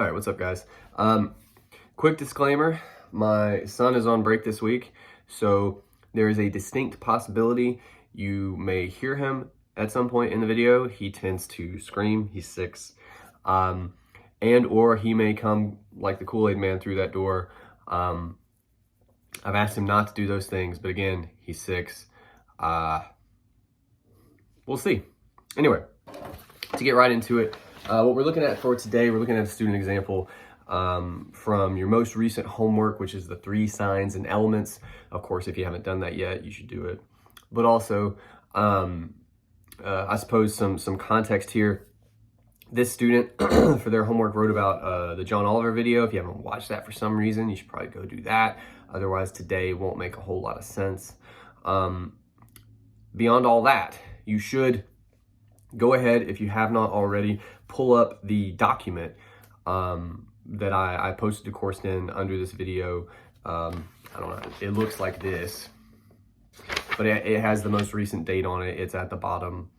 All right, what's up, guys? Quick disclaimer, my son is on break this week, so there is a distinct possibility you may hear him at some point in the video. He tends to scream, he's 6, and or he may come like the Kool-Aid man through that door. I've asked him not to do those things, but again, he's 6. We'll see. Anyway, to get right into it, what we're looking at for today, we're looking at a student example from your most recent homework, which is the 3 signs and elements. Of course, if you haven't done that yet, you should do it. But also, I suppose some context here. This student, for their homework, wrote about the John Oliver video. If you haven't watched that for some reason, you should probably go do that. Otherwise, today won't make a whole lot of sense. Beyond all that, you should go ahead, if you have not already, pull up the document that I posted to Courseden under this video. I don't know, it looks like this, but it has the most recent date on it. It's at the bottom.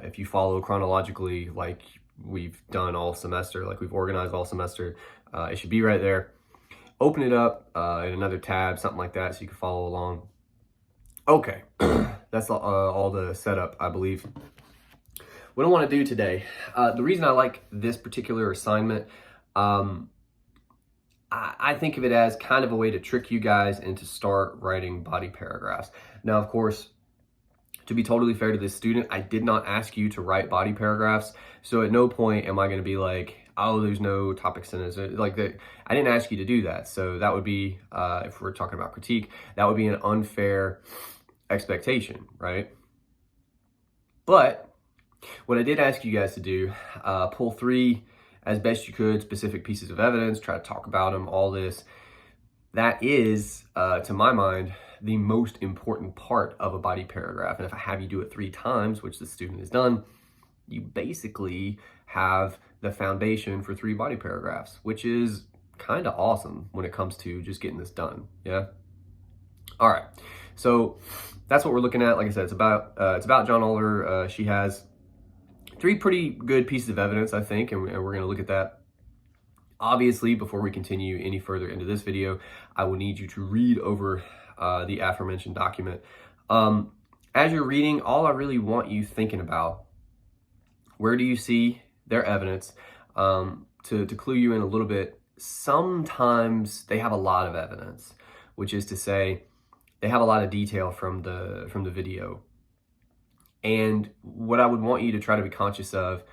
If you follow chronologically, like we've done all semester, like we've organized all semester, it should be right there. Open it up in another tab, something like that, so you can follow along. Okay, that's all the setup, I believe. What I want to do today, the reason I like this particular assignment, I think of it as kind of a way to trick you guys into start writing body paragraphs. Now, of course, to be totally fair to this student, I did not ask you to write body paragraphs. So at no point am I going to be like, oh, there's no topic sentences. Like that. I didn't ask you to do that. So that would be, if we're talking about critique, that would be an unfair expectation, right? But what I did ask you guys to do, pull 3 as best you could specific pieces of evidence, try to talk about them, all this. That is, to my mind, the most important part of a body paragraph. And if I have you do it 3 times, which the student has done, you basically have the foundation for 3 body paragraphs, which is kind of awesome when it comes to just getting this done. Yeah. All right. So that's what we're looking at. Like I said, it's about John Oliver. She has 3 pretty good pieces of evidence, I think, and we're going to look at that. Obviously, before we continue any further into this video, I will need you to read over the aforementioned document. As you're reading, all I really want you thinking about, where do you see their evidence? To clue you in a little bit, sometimes they have a lot of evidence, which is to say they have a lot of detail from the video. And what I would want you to try to be conscious of,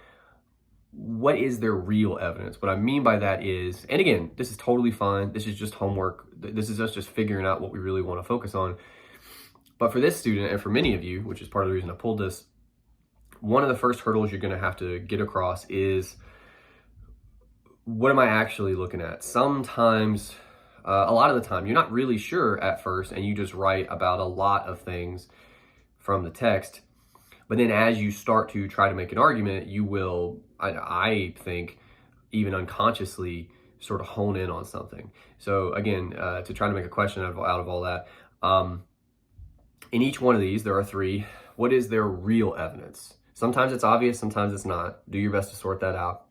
what is their real evidence? What I mean by that is, and again, this is totally fine. This is just homework. This is us just figuring out what we really want to focus on. But for this student, and for many of you, which is part of the reason I pulled this, one of the first hurdles you're going to have to get across is, what am I actually looking at? Sometimes, a lot of the time, you're not really sure at first, and you just write about a lot of things from the text. But then as you start to try to make an argument, you will, I think, even unconsciously sort of hone in on something. So again, to try to make a question out of all that, in each one of these, there are 3. What is their real evidence? Sometimes it's obvious, sometimes it's not. Do your best to sort that out.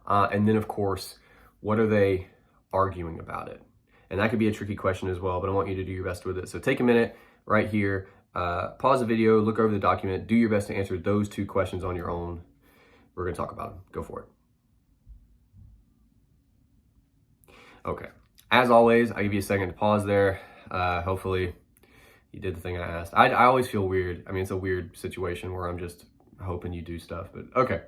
And then, of course, what are they arguing about it? And that could be a tricky question as well, but I want you to do your best with it. So take a minute right here. Pause the video, look over the document, do your best to answer those 2 questions on your own. We're going to talk about them. Go for it. Okay. As always, I'll give you a second to pause there. Hopefully you did the thing I asked. I always feel weird. I mean, it's a weird situation where I'm just hoping you do stuff, but okay.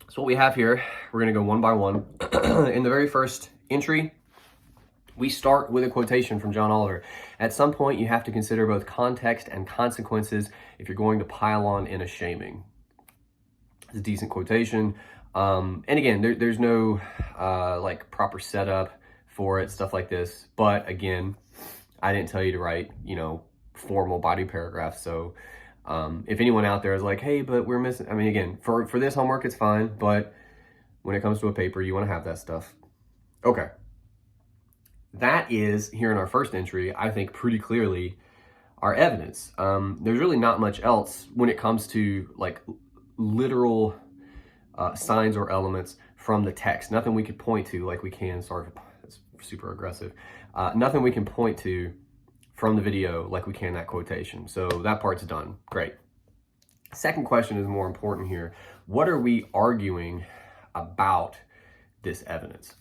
So what we have here, we're going to go one by one. In the very first entry, we start with a quotation from John Oliver. At some point, you have to consider both context and consequences if you're going to pile on in a shaming. It's a decent quotation. And again, there's no like proper setup for it, stuff like this. But again, I didn't tell you to write, formal body paragraphs. So if anyone out there is like, hey, but we're missing, I mean, again, for this homework, it's fine. But when it comes to a paper, you want to have that stuff. Okay. That is, here in our first entry, I think pretty clearly our evidence. There's really not much else when it comes to like literal signs or elements from the text. Nothing we could point to like we can, sorry, that's super aggressive. Nothing we can point to from the video like we can that quotation. So that part's done. Great. Second question is more important here. What are we arguing about this evidence?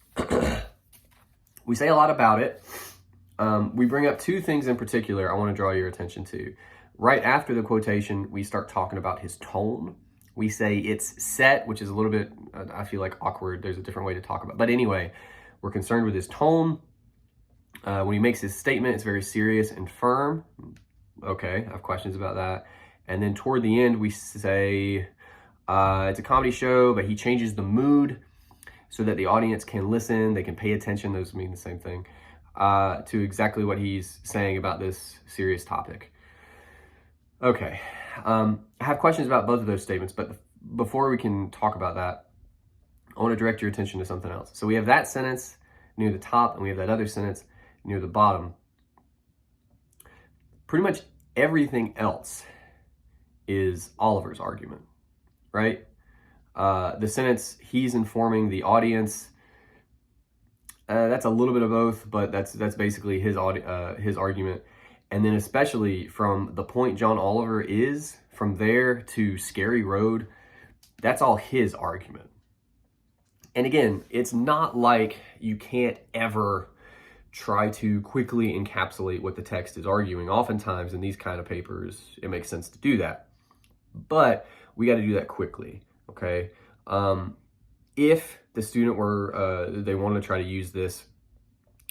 We say a lot about it. We bring up two things in particular I want to draw your attention to. Right after the quotation, we start talking about his tone. We say it's set, which is a little bit, I feel like, awkward. There's a different way to talk about it. But anyway, we're concerned with his tone. When he makes his statement, it's very serious and firm. Okay, I have questions about that. And then toward the end, we say it's a comedy show, but he changes the mood so that the audience can listen, they can pay attention, those mean the same thing, to exactly what he's saying about this serious topic. Okay, I have questions about both of those statements, but before we can talk about that, I want to direct your attention to something else. So we have that sentence near the top, and we have that other sentence near the bottom. Pretty much everything else is Oliver's argument, right? The sentence, he's informing the audience, that's a little bit of both, but that's basically his argument. And then especially from the point John Oliver is, from there to Scary Road, that's all his argument. And again, it's not like you can't ever try to quickly encapsulate what the text is arguing. Oftentimes in these kind of papers, it makes sense to do that. But we got to do that quickly, okay? If the student were, they wanted to try to use this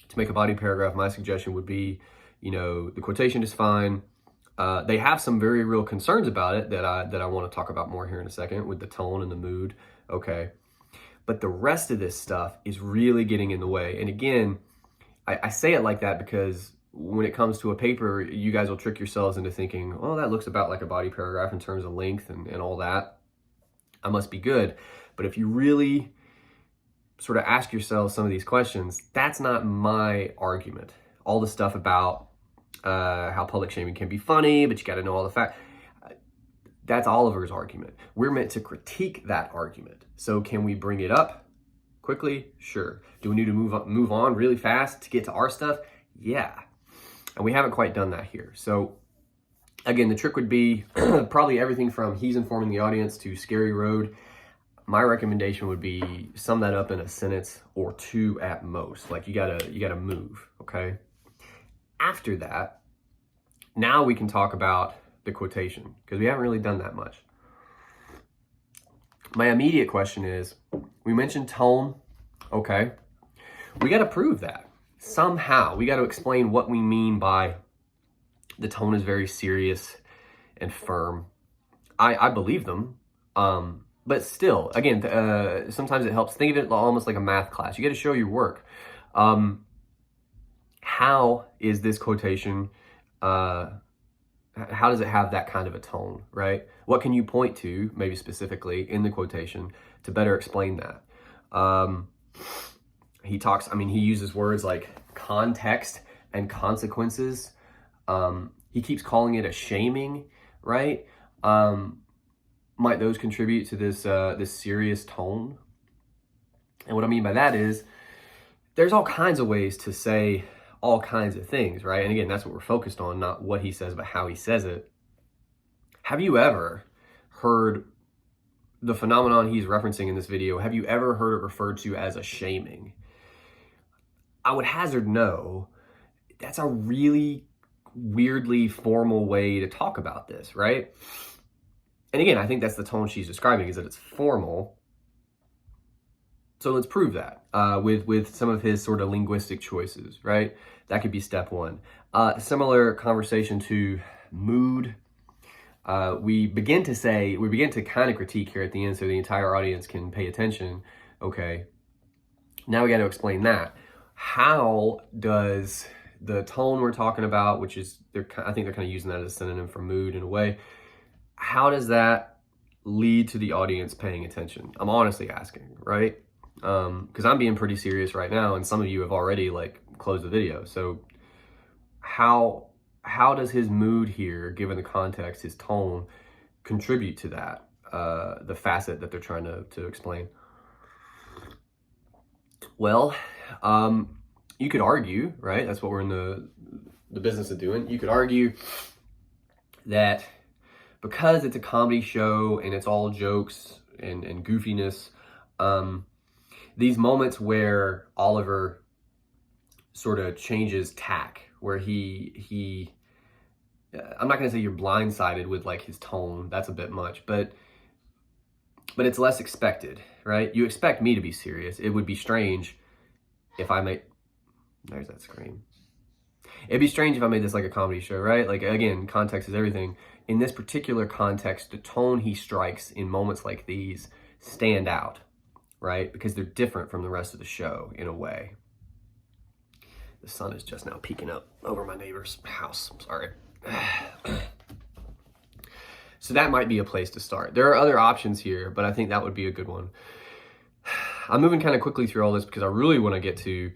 to make a body paragraph, my suggestion would be, the quotation is fine. They have some very real concerns about it that I want to talk about more here in a second with the tone and the mood, okay? But the rest of this stuff is really getting in the way. And again, I say it like that because when it comes to a paper, you guys will trick yourselves into thinking, oh, that looks about like a body paragraph in terms of length and all that. I must be good. But if you really sort of ask yourself some of these questions, that's not my argument. All the stuff about how public shaming can be funny, but you got to know all the facts. That's Oliver's argument. We're meant to critique that argument. So can we bring it up quickly? Sure. Do we need to move on really fast to get to our stuff? Yeah. And we haven't quite done that here. So again, the trick would be probably everything from he's informing the audience to Scary Road. My recommendation would be sum that up in a sentence or two at most. Like you gotta move, okay? After that, now we can talk about the quotation because we haven't really done that much. My immediate question is, we mentioned tone, okay? We got to prove that somehow. We got to explain what we mean by the tone is very serious and firm. I believe them, but still, again, sometimes it helps. Think of it almost like a math class. You got to show your work. How is this quotation, how does it have that kind of a tone, right? What can you point to, maybe specifically in the quotation, to better explain that? He uses words like context and consequences. He keeps calling it a shaming, right? Might those contribute to this serious tone? And what I mean by that is, there's all kinds of ways to say all kinds of things, right? And again, that's what we're focused on, not what he says, but how he says it. Have you ever heard the phenomenon he's referencing in this video? Have you ever heard it referred to as a shaming? I would hazard no. That's a really weirdly formal way to talk about this, right? And again, I think that's the tone she's describing, is that it's formal. So let's prove that with some of his sort of linguistic choices, right? That could be step one. Similar conversation to mood. We begin to kind of critique here at the end so the entire audience can pay attention. Okay, now we got to explain that. How does the tone we're talking about, which is, I think they're kind of using that as a synonym for mood in a way, how does that lead to the audience paying attention? I'm honestly asking, right? Because I'm being pretty serious right now, and some of you have already closed the video. So how does his mood here, given the context, his tone, contribute to that? the facet that they're trying to explain. Well, you could argue, right? That's what we're in the business of doing. You could argue that because it's a comedy show and it's all jokes and goofiness, these moments where Oliver sort of changes tack, where he I'm not going to say you're blindsided with like his tone. That's a bit much, but it's less expected, right? You expect me to be serious. It would be strange if I made, there's that scream. It'd be strange if I made this like a comedy show, right? Like, again, context is everything. In this particular context, the tone he strikes in moments like these stand out, right? Because they're different from the rest of the show in a way. The sun is just now peeking up over my neighbor's house. Sorry. So that might be a place to start. There are other options here, but I think that would be a good one. I'm moving kind of quickly through all this because I really want to get to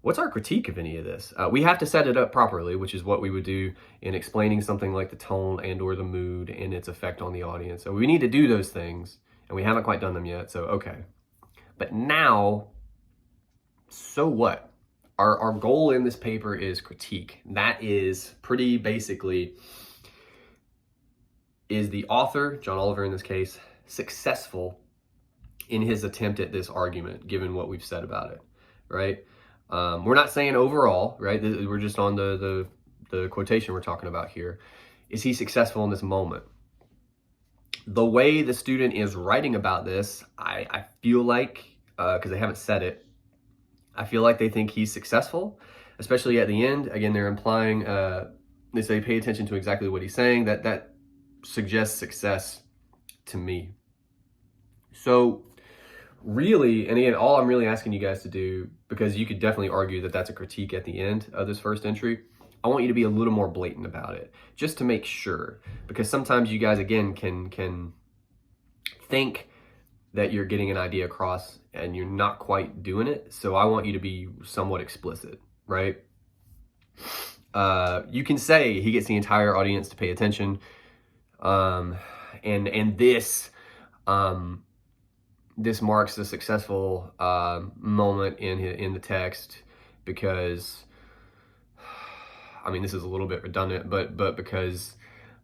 what's our critique of any of this. We have to set it up properly, which is what we would do in explaining something like the tone and or the mood and its effect on the audience. So we need to do those things, and we haven't quite done them yet, so okay. But now, so what? Our goal in this paper is critique. That is pretty basically, is the author, John Oliver in this case, successful in his attempt at this argument, given what we've said about it, right? We're not saying overall, right? We're just on the quotation we're talking about here. Is he successful in this moment? The way the student is writing about this, I feel like, because they haven't said it, I feel like they think he's successful, especially at the end. Again, they're implying, they say pay attention to exactly what he's saying. That suggests success to me. So really, and again, all I'm really asking you guys to do, because you could definitely argue that that's a critique at the end of this first entry, I want you to be a little more blatant about it, just to make sure, because sometimes you guys, again, can think that you're getting an idea across and you're not quite doing it. So I want you to be somewhat explicit, right? You can say he gets the entire audience to pay attention, and this marks a successful moment in the text, because, I mean, this is a little bit redundant, but because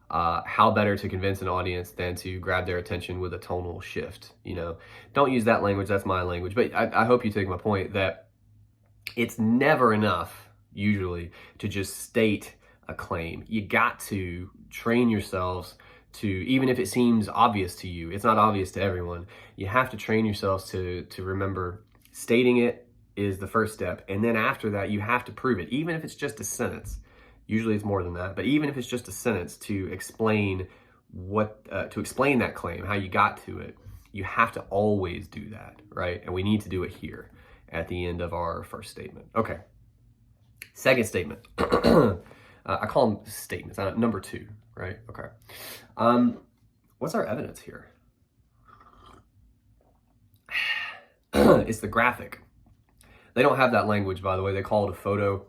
how better to convince an audience than to grab their attention with a tonal shift, you know? Don't use that language, that's my language, but I hope you take my point that it's never enough, usually, to just state a claim. You got to train yourselves to, even if it seems obvious to you, it's not obvious to everyone, you have to train yourselves to remember stating it is the first step, and then after that, you have to prove it, even if it's just a sentence. Usually it's more than that, but even if it's just a sentence to explain that claim, how you got to it, you have to always do that, right? And we need to do it here at the end of our first statement. Okay. Second statement. I call them statements. Number 2, right? Okay. What's our evidence here? It's the graphic. They don't have that language, by the way. They call it a photo.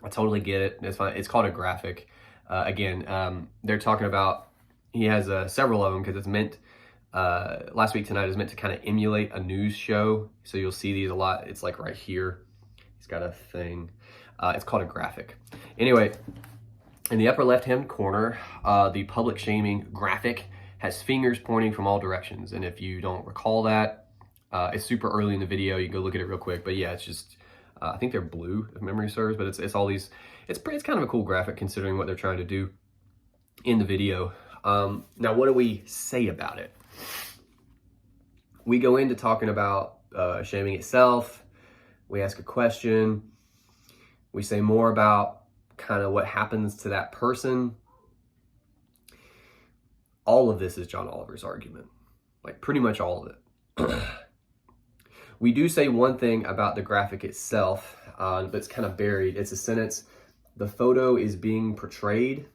I totally get it. It's fine. It's called a graphic. Again, they're talking about, he has several of them, because it's meant, Last Week Tonight is meant to kind of emulate a news show. So you'll see these a lot. It's like right here. He's got a thing. It's called a graphic. Anyway, in the upper left-hand corner, the public shaming graphic has fingers pointing from all directions. And if you don't recall that, it's super early in the video. You can go look at it real quick. But yeah, it's just, I think they're blue, if memory serves, but it's all these, it's kind of a cool graphic considering what they're trying to do in the video. Now, what do we say about it? We go into talking about shaming itself. We ask a question. We say more about kind of what happens to that person. All of this is John Oliver's argument, like pretty much all of it. We do say one thing about the graphic itself, but it's kind of buried. It's a sentence. The photo is being portrayed.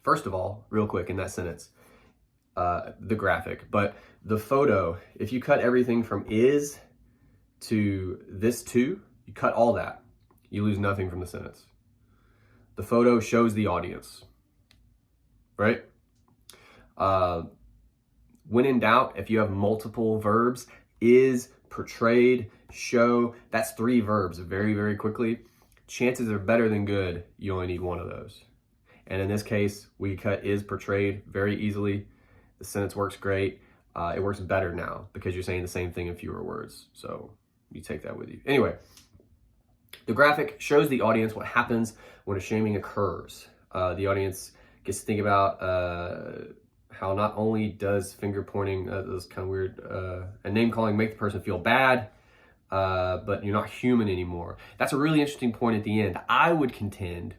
First of all, real quick in that sentence, the graphic, but the photo, if you cut everything from is to this to, you cut all that, you lose nothing from the sentence. The photo shows the audience, right? When in doubt, if you have multiple verbs, is, portrayed, show, that's 3 verbs very, very quickly. Chances are better than good you only need one of those. And in this case, we cut is portrayed very easily. The sentence works great. It works better now because you're saying the same thing in fewer words. So you take that with you. Anyway, the graphic shows the audience what happens when a shaming occurs. The audience gets to think about how not only does finger pointing, this kind of weird, and name calling make the person feel bad, but you're not human anymore. That's a really interesting point at the end. I would contend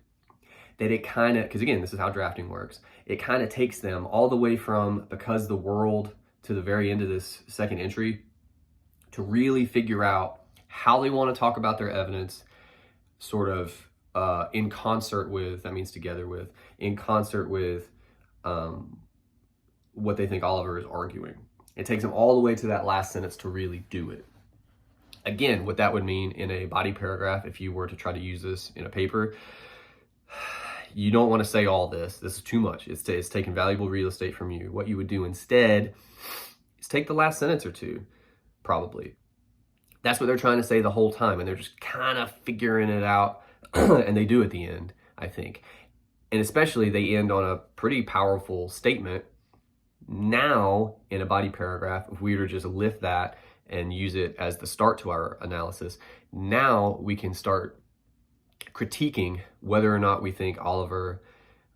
that it kind of, because again, this is how drafting works, it kind of takes them all the way from because the world to the very end of this second entry to really figure out how they want to talk about their evidence, sort of in concert with, that means together with, in concert with what they think Oliver is arguing. It takes them all the way to that last sentence to really do it. Again, what that would mean in a body paragraph, if you were to try to use this in a paper, you don't want to say all this. This is too much. It's taking valuable real estate from you. What you would do instead is take the last sentence or two, probably. That's what they're trying to say the whole time, and they're just kind of figuring it out, and they do at the end, I think. And especially they end on a pretty powerful statement. Now, in a body paragraph, if we were to just lift that and use it as the start to our analysis, now we can start critiquing whether or not we think Oliver,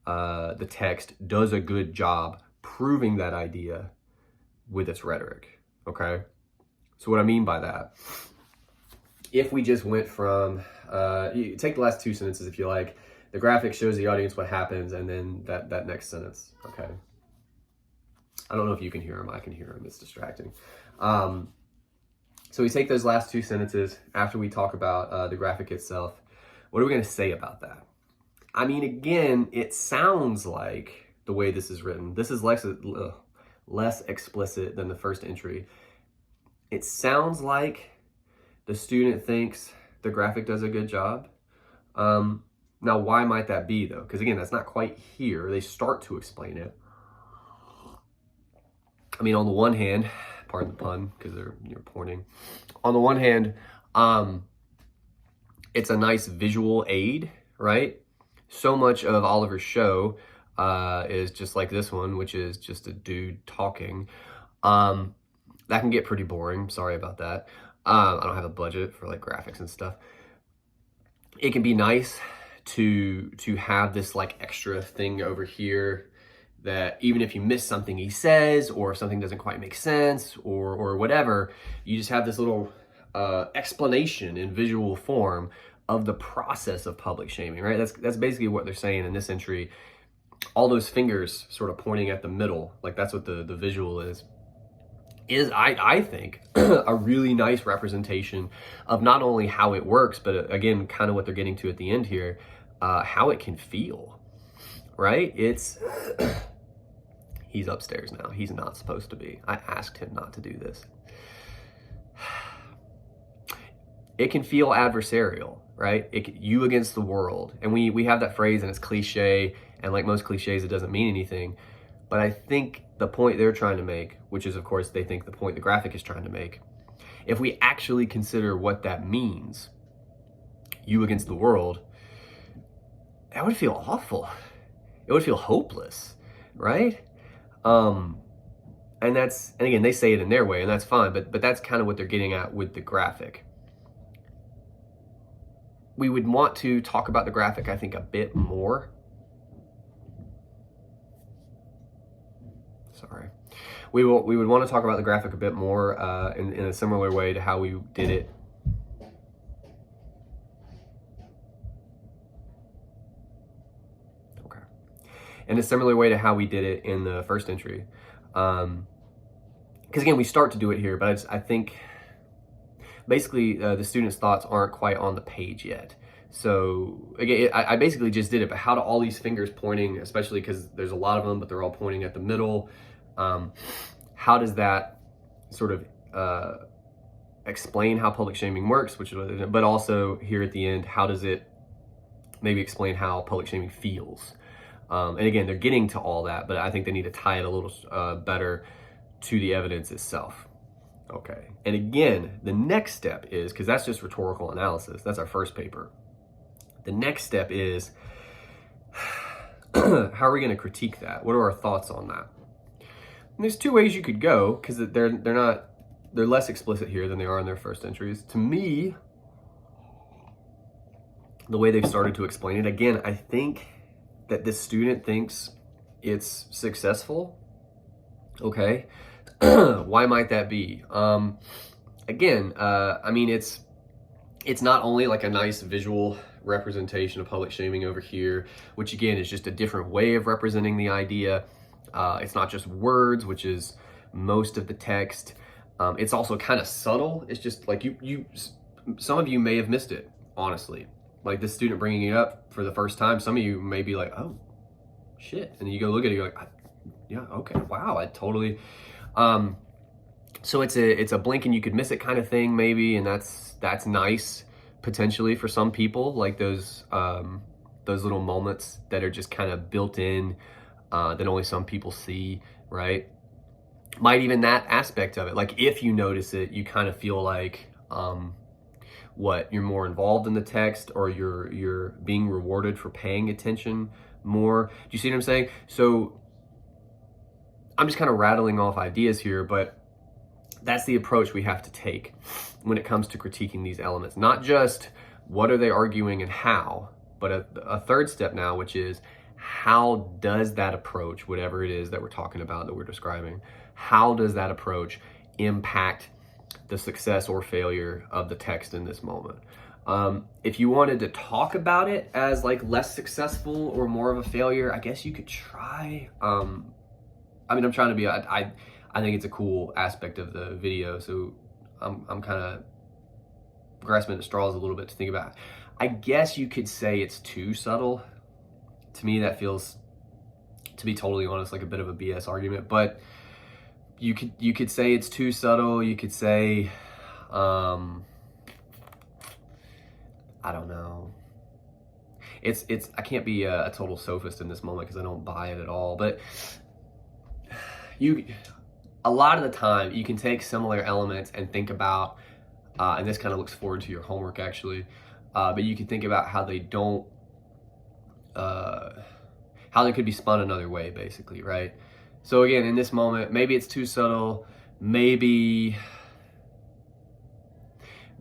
the text, does a good job proving that idea with its rhetoric, okay? So what I mean by that, if we just went from, you take the last 2 sentences if you like, the graphic shows the audience what happens, and then that next sentence, okay? I don't know if you can hear them, I can hear them, it's distracting. So we take those last 2 sentences after we talk about the graphic itself. What are we gonna say about that? I mean, again, it sounds like the way this is written, this is less explicit than the first entry. It sounds like the student thinks the graphic does a good job. Now, why might that be though? Because again, that's not quite here. They start to explain it. I mean, on the one hand, pardon the pun, because you're pointing. On the one hand, it's a nice visual aid, right? So much of Oliver's show is just like this one, which is just a dude talking. That can get pretty boring. Sorry about that. I don't have a budget for like graphics and stuff. It can be nice to have this like extra thing over here that even if you miss something he says, or if something doesn't quite make sense, or whatever, you just have this little explanation in visual form of the process of public shaming, right? That's basically what they're saying in this entry. All those fingers sort of pointing at the middle, like that's what the visual is I think a really nice representation of not only how it works, but again, kind of what they're getting to at the end here, how it can feel, right? It's he's upstairs now. He's not supposed to be. I asked him not to do this. It can feel adversarial, right? You against the world. And we have that phrase and it's cliche, and like most cliches, it doesn't mean anything. But I think the point they're trying to make, which is of course they think the point the graphic is trying to make, if we actually consider what that means, you against the world, that would feel awful. It would feel hopeless, right? And again, they say it in their way, and that's fine, but that's kind of what they're getting at with the graphic. We would want to talk about the graphic, I think, a bit more. Sorry. We would want to talk about the graphic a bit more in a similar way to how we did it. Okay. In a similar way to how we did it in the first entry. Because again, we start to do it here, but I think basically the students' thoughts aren't quite on the page yet. So again, I basically just did it, but how do all these fingers pointing, especially because there's a lot of them, but they're all pointing at the middle, how does that sort of explain how public shaming works, but also here at the end, how does it maybe explain how public shaming feels? And again, they're getting to all that, but I think they need to tie it a little better to the evidence itself. Okay, and again, the next step is, because that's just rhetorical analysis, that's our first paper. The next step is, how are we going to critique that? What are our thoughts on that? And there's two ways you could go, because they're less explicit here than they are in their first entries. To me, the way they've started to explain it, again, I think that this student thinks it's successful. Okay, why might that be? Again, I mean, it's not only like a nice visual representation of public shaming over here, which again is just a different way of representing the idea. It's not just words, which is most of the text. It's also kind of subtle. It's just like some of you may have missed it, honestly. Like this student bringing it up for the first time, some of you may be like, oh, shit. And then you go look at it, you're like, yeah, okay, wow, I totally. So it's a blink and you could miss it kind of thing, maybe, and that's nice potentially for some people, like those little moments that are just kind of built in, that only some people see, right? Might even that aspect of it, like if you notice it, you kind of feel like you're more involved in the text, or you're being rewarded for paying attention more. Do you see what I'm saying? So I'm just kind of rattling off ideas here, but that's the approach we have to take when it comes to critiquing these elements. Not just what are they arguing and how, but a third step now, which is how does that approach, whatever it is that we're talking about, that we're describing, how does that approach impact the success or failure of the text in this moment? If you wanted to talk about it as like less successful or more of a failure, I guess you could try. I mean, I'm trying to be, I think it's a cool aspect of the video, so I'm kind of grasping at straws a little bit to think about. I guess you could say it's too subtle. To me, that feels, to be totally honest, like a bit of a BS argument, but you could say it's too subtle. You could say, I don't know. I can't be a total sophist in this moment because I don't buy it at all, but a lot of the time you can take similar elements and think about, and this kind of looks forward to your homework actually, but you can think about how they don't, how they could be spun another way, basically, right? So again, in this moment, maybe it's too subtle, maybe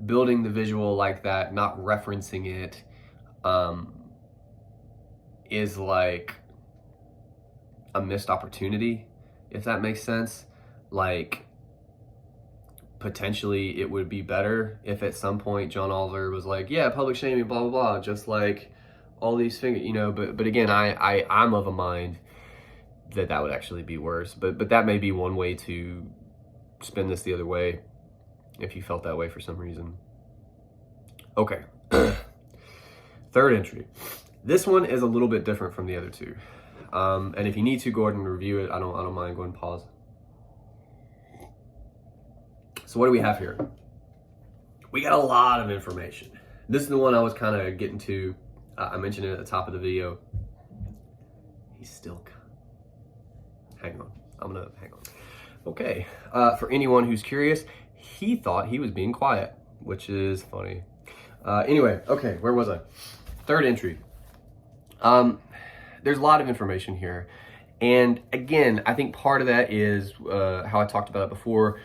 building the visual like that, not referencing it, is like a missed opportunity, if that makes sense. Like, potentially it would be better if at some point John Oliver was like, yeah, public shaming, blah, blah, blah, just like all these things, but again, I'm of a mind that would actually be worse, but that may be one way to spin this the other way if you felt that way for some reason. Okay. Third entry. This one is a little bit different from the other two. And if you need to, go ahead and review it. I don't mind. Go ahead and pause. So what do we have here? We got a lot of information. This is the one I was kind of getting to. I mentioned it at the top of the video. He's still... Hang on. I'm going to hang on. Okay. For anyone who's curious, he thought he was being quiet, which is funny. Anyway, okay, where was I? Third entry. There's a lot of information here. And again, I think part of that is how I talked about it before.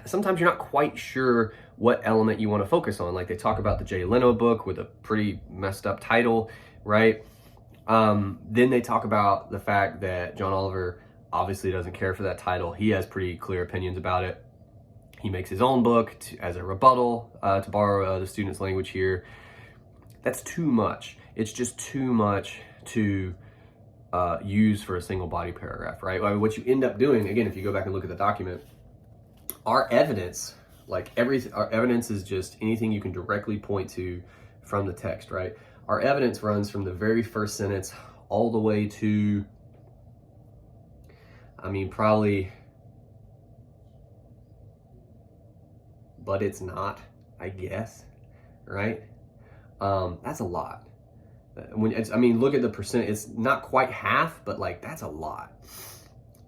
Sometimes you're not quite sure what element you want to focus on. Like they talk about the Jay Leno book with a pretty messed up title, right? Then they talk about the fact that John Oliver obviously doesn't care for that title. He has pretty clear opinions about it. He makes his own book as a rebuttal, to borrow the student's language here. That's too much. It's just too much to use for a single body paragraph, right? I mean, what you end up doing, again, if you go back and look at the document, our evidence, our evidence is just anything you can directly point to from the text, right? Our evidence runs from the very first sentence all the way to, I mean, probably, but it's not, I guess, right? That's a lot. Look at the percent. It's not quite half, but like that's a lot.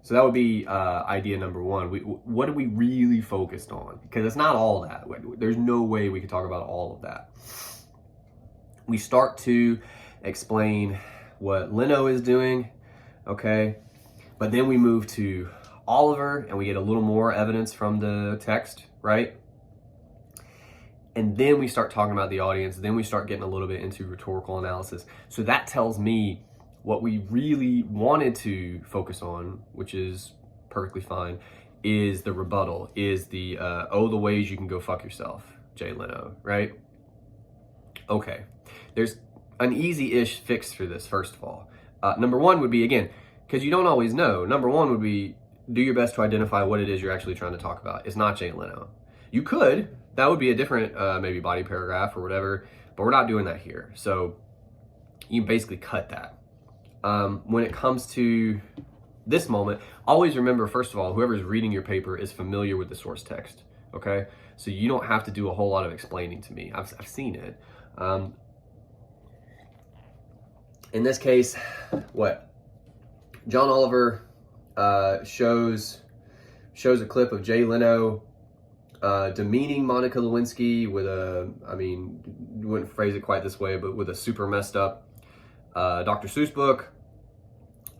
So that would be idea number one. What are we really focused on? Because it's not all that. There's no way we could talk about all of that. We start to explain what Leno is doing, okay? But then we move to Oliver and we get a little more evidence from the text, right? And then we start talking about the audience. Then we start getting a little bit into rhetorical analysis. So that tells me what we really wanted to focus on, which is perfectly fine, is the rebuttal, is the, the ways you can go fuck yourself, Jay Leno, right? Okay, there's an easy-ish fix for this, first of all. Number one would be, again, because you don't always know, number one would be do your best to identify what it is you're actually trying to talk about. It's not Jay Leno. You could, that would be a different maybe body paragraph or whatever, but we're not doing that here. So you basically cut that. When it comes to this moment, always remember, first of all, whoever's reading your paper is familiar with the source text, okay? So you don't have to do a whole lot of explaining to me. I've seen it. In this case, what? John Oliver shows a clip of Jay Leno demeaning Monica Lewinsky with a, I mean, you wouldn't phrase it quite this way, but with a super messed up Dr. Seuss book.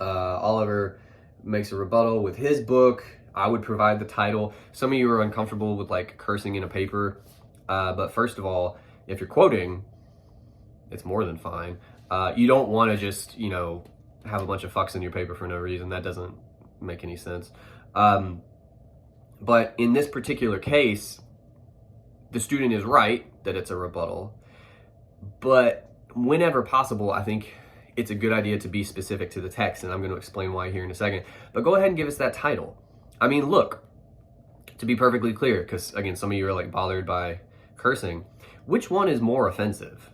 Oliver makes a rebuttal with his book. I would provide the title. Some of you are uncomfortable with like cursing in a paper, but first of all, if you're quoting, it's more than fine. You don't want to just, you know, have a bunch of fucks in your paper for no reason. That doesn't make any sense. But in this particular case, the student is right that it's a rebuttal, but whenever possible, I think it's a good idea to be specific to the text, and I'm going to explain why here in a second. But go ahead and give us that title. I mean, look, to be perfectly clear, because again, some of you are like bothered by cursing, which one is more offensive?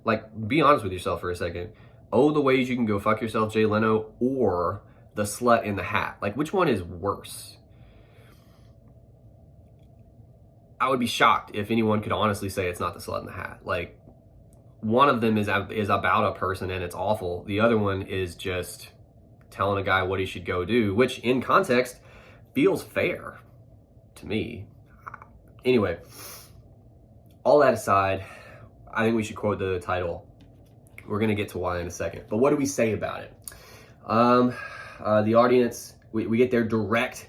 Like, be honest with yourself for a second. Oh, the ways you can go fuck yourself, Jay Leno, or the slut in the hat. Like, which one is worse? I would be shocked if anyone could honestly say it's not the slut in the hat. Like, one of them is about a person and it's awful. The other one is just telling a guy what he should go do, which in context feels fair to me. Anyway, all that aside, I think we should quote the title. We're going to get to why in a second. But what do we say about it? The audience, we get their direct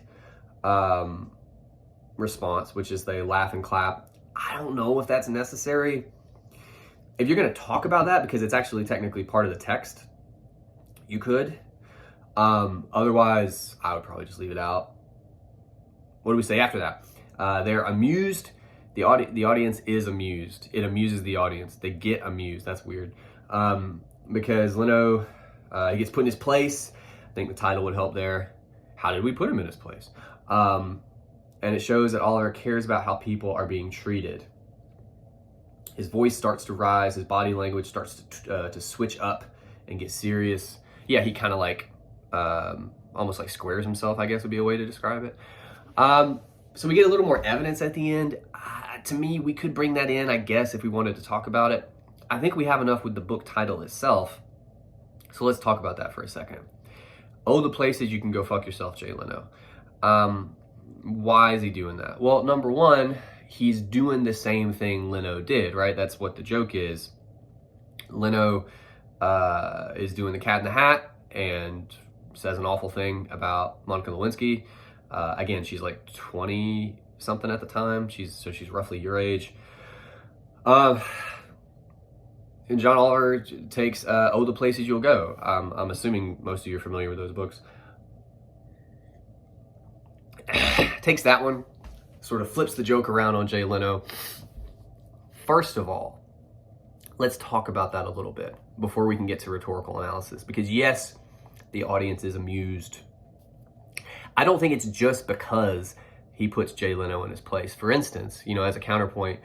response, which is they laugh and clap. I don't know if that's necessary. If you're going to talk about that, because it's actually technically part of the text, you could. Otherwise, I would probably just leave it out. What do we say after that? They're amused. The audience is amused. It amuses the audience. They get amused. That's weird. Because Leno, he gets put in his place. I think the title would help there. How did we put him in his place? And it shows that Oliver cares about how people are being treated. His voice starts to rise. His body language starts to switch up and get serious. Yeah, he kind of like, almost like squares himself, I guess would be a way to describe it. So we get a little more evidence at the end. To me, we could bring that in, I guess, if we wanted to talk about it. I think we have enough with the book title itself. So let's talk about that for a second. Oh, the places you can go fuck yourself, Jay Leno. Why is he doing that? Well, number one, he's doing the same thing Leno did, right? That's what the joke is. Leno is doing the cat in the hat and says an awful thing about Monica Lewinsky. Again, she's like 20 something at the time. She's roughly your age. And John Oliver takes Oh, the Places You'll Go. I'm assuming most of you are familiar with those books. Takes that one, sort of flips the joke around on Jay Leno. First of all, let's talk about that a little bit before we can get to rhetorical analysis. Because yes, the audience is amused. I don't think it's just because he puts Jay Leno in his place. For instance, you know, as a counterpoint,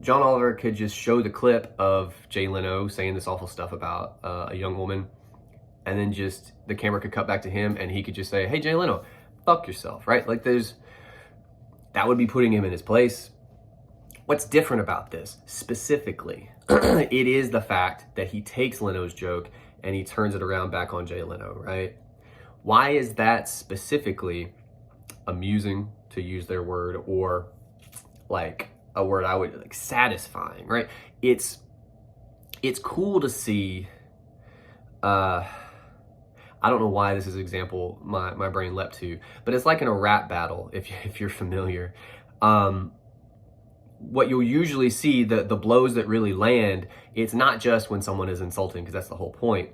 John Oliver could just show the clip of Jay Leno saying this awful stuff about a young woman, and then just the camera could cut back to him and he could just say, hey, Jay Leno, fuck yourself, right? Like that would be putting him in his place. What's different about this specifically? It is the fact that he takes Leno's joke and he turns it around back on Jay Leno, right? Why is that specifically amusing, to use their word, or like a word I would like satisfying, right? It's cool to see, I don't know why this is an example my brain leapt to, but it's like in a rap battle, if you're familiar. What you'll usually see, the blows that really land, it's not just when someone is insulting, because that's the whole point.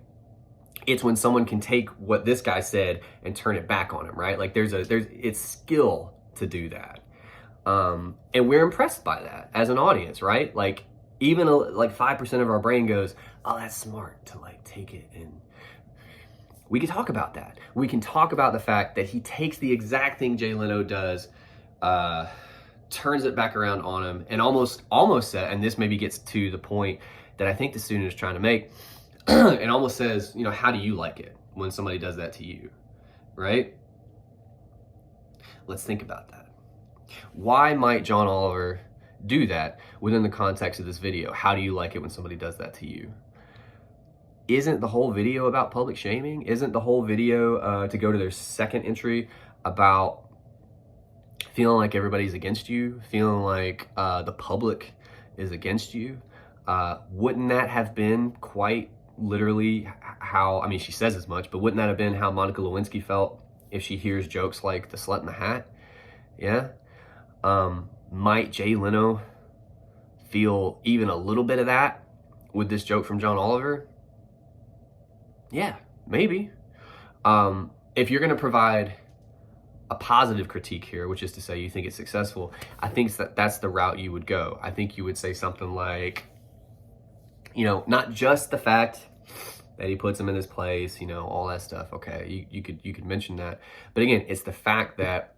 It's when someone can take what this guy said and turn it back on him, right? Like it's skill to do that. And we're impressed by that as an audience, right? Like even like 5% of our brain goes, oh, that's smart to like take it. And we can talk about that. We can talk about the fact that he takes the exact thing Jay Leno does, turns it back around on him, and almost said, and this maybe gets to the point that I think the student is trying to make, and almost says, you know, how do you like it when somebody does that to you, right? Let's think about that. Why might John Oliver do that within the context of this video? How do you like it when somebody does that to you? Isn't the whole video about public shaming? Isn't the whole video, to go to their second entry, about feeling like everybody's against you, feeling like the public is against you? Wouldn't that have been quite literally how, I mean, she says as much, but wouldn't that have been how Monica Lewinsky felt if she hears jokes like the slut in the hat? Yeah. Might Jay Leno feel even a little bit of that with this joke from John Oliver? Yeah, maybe. If you're going to provide a positive critique here, which is to say you think it's successful, I think that's the route you would go. I think you would say something like, you know, not just the fact that he puts him in his place, you know, all that stuff. Okay, you could mention that, but again, it's the fact that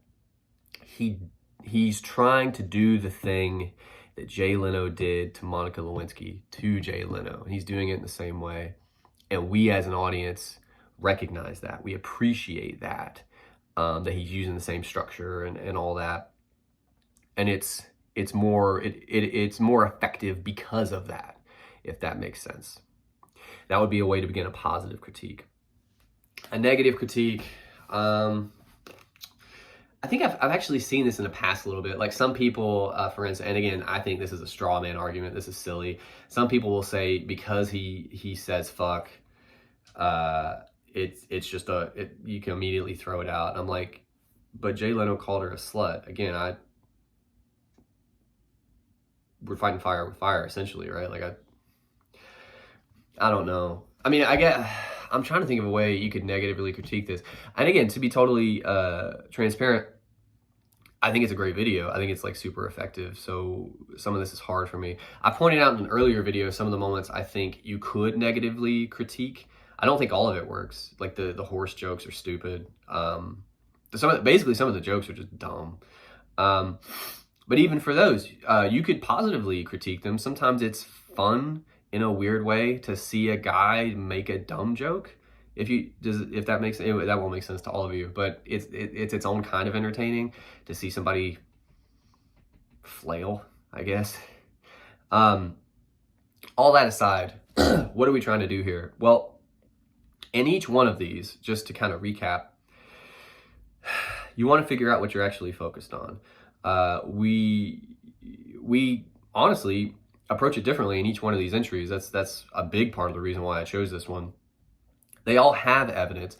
he's trying to do the thing that Jay Leno did to Monica Lewinsky to Jay Leno, and he's doing it in the same way. And we as an audience recognize that. We appreciate that, that he's using the same structure and all that. And it's more effective because of that, if that makes sense. That would be a way to begin a positive critique. A negative critique, I think I've actually seen this in the past a little bit. Like some people, for instance, and again, I think this is a straw man argument. This is silly. Some people will say because he says fuck, it's just you can immediately throw it out. And I'm like, but Jay Leno called her a slut. Again, we're fighting fire with fire, essentially, right? Like I don't know. I mean, I'm trying to think of a way you could negatively critique this. And again, to be totally transparent, I think it's a great video. I think it's like super effective. So some of this is hard for me. I pointed out in an earlier video some of the moments I think you could negatively critique. I don't think all of it works. Like the horse jokes are stupid. Basically some of the jokes are just dumb. But even for those, you could positively critique them. Sometimes it's fun in a weird way to see a guy make a dumb joke. If that makes, anyway, that won't make sense to all of you, but it's its own kind of entertaining to see somebody flail, I guess. All that aside, what are we trying to do here? Well, in each one of these, just to kind of recap, you want to figure out what you're actually focused on. We honestly approach it differently in each one of these entries. That's a big part of the reason why I chose this one. They all have evidence,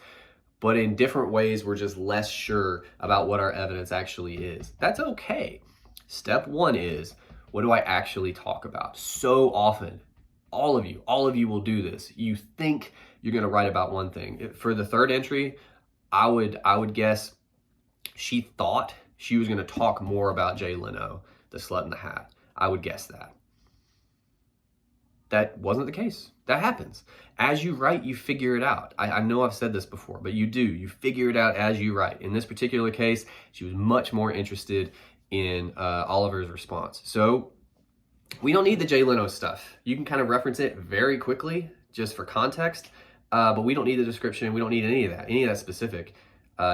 but in different ways, we're just less sure about what our evidence actually is. That's okay. Step one is, what do I actually talk about? So often, all of you will do this. You think you're going to write about one thing. For the third entry, I would guess she thought she was going to talk more about Jay Leno, the slut in the hat. I would guess that. That wasn't the case. That happens. As you write, you figure it out. I know I've said this before, but you do. You figure it out as you write. In this particular case, she was much more interested in Oliver's response. So we don't need the Jay Leno stuff. You can kind of reference it very quickly just for context, but we don't need the description. We don't need any of that specific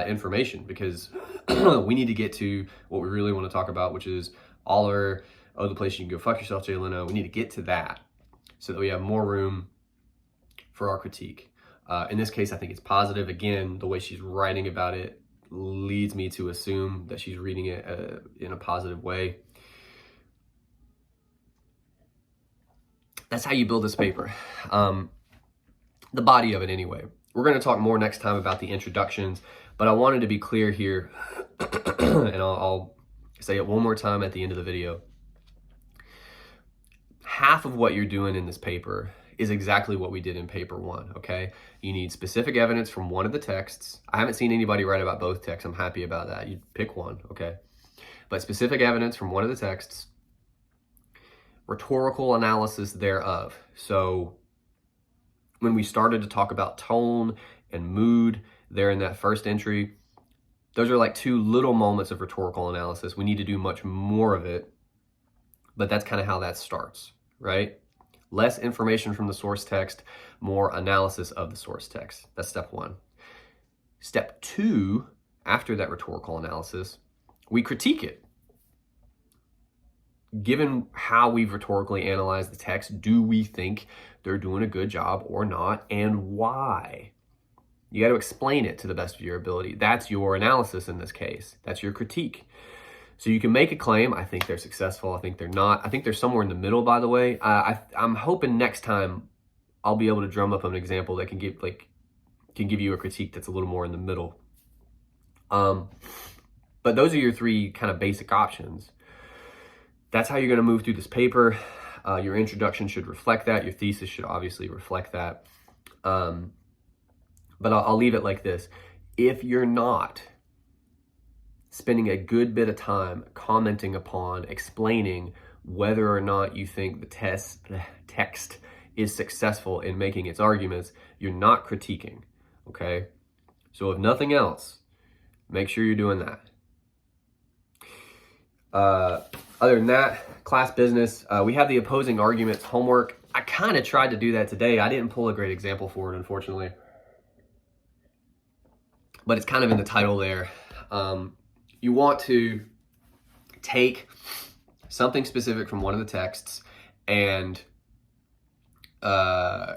information, because we need to get to what we really want to talk about, which is Oliver, oh, the place you can go fuck yourself, Jay Leno. We need to get to that so that we have more room for our critique. In this case, I think it's positive. Again, the way she's writing about it leads me to assume that she's reading it in a positive way. That's how you build this paper. The body of it anyway. We're going to talk more next time about the introductions, but I wanted to be clear here, and I'll say it one more time at the end of the video. Half of what you're doing in this paper is exactly what we did in paper 1, okay? You need specific evidence from one of the texts. I haven't seen anybody write about both texts. I'm happy about that. You pick one, okay? But specific evidence from one of the texts, rhetorical analysis thereof. So when we started to talk about tone and mood there in that first entry, those are like 2 little moments of rhetorical analysis. We need to do much more of it, but that's kind of how that starts, right? Less information from the source text, more analysis of the source text. That's step 1. Step 2, after that rhetorical analysis, we critique it. Given how we've rhetorically analyzed the text, do we think they're doing a good job or not, and why? You got to explain it to the best of your ability. That's your analysis in this case. That's your critique. So you can make a claim. I think they're successful. I think they're not. I think they're somewhere in the middle, by the way. I'm hoping next time I'll be able to drum up an example that can give you a critique that's a little more in the middle. But those are your 3 kind of basic options. That's how you're going to move through this paper. Your introduction should reflect that. Your thesis should obviously reflect that. But I'll leave it like this. If you're not spending a good bit of time commenting upon, explaining whether or not you think the text is successful in making its arguments, you're not critiquing, okay? So if nothing else, make sure you're doing that. Other than that, class business, we have the opposing arguments homework. I kind of tried to do that today. I didn't pull a great example for it, unfortunately. But it's kind of in the title there. You want to take something specific from one of the texts and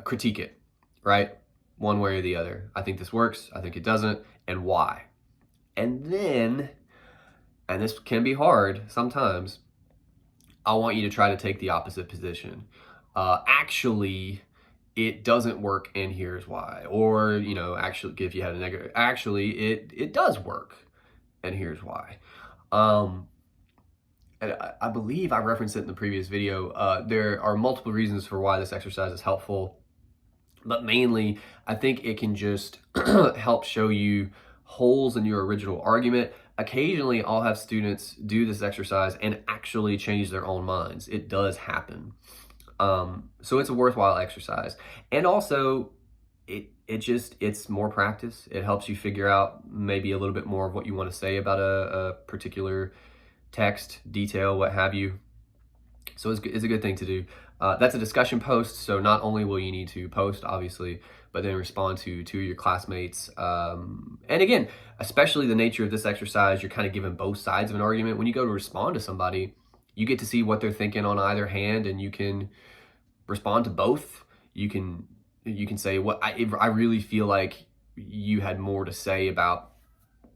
critique it, right? One way or the other. I think this works. I think it doesn't. And why? And then, and this can be hard sometimes, I want you to try to take the opposite position. Actually, it doesn't work and here's why. Or, actually, if you had a negative, actually, it does work and here's why. And I believe I referenced it in the previous video. There are multiple reasons for why this exercise is helpful, but mainly I think it can just help show you holes in your original argument. Occasionally I'll have students do this exercise and actually change their own minds. It does happen. So it's a worthwhile exercise. And also it's more practice. It helps you figure out maybe a little bit more of what you want to say about a particular text, detail, what have you. So it's a good thing to do. That's a discussion post, so not only will you need to post, obviously, but then respond to your classmates. And again, especially the nature of this exercise, you're kind of given both sides of an argument. When you go to respond to somebody, you get to see what they're thinking on either hand, and you can respond to both. You can say, "What I really feel like you had more to say about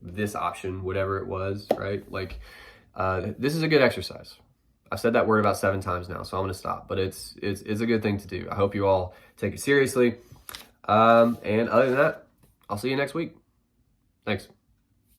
this option, whatever it was," right? This is a good exercise. I've said that word about 7 times now, so I'm going to stop. But it's a good thing to do. I hope you all take it seriously. And other than that, I'll see you next week. Thanks.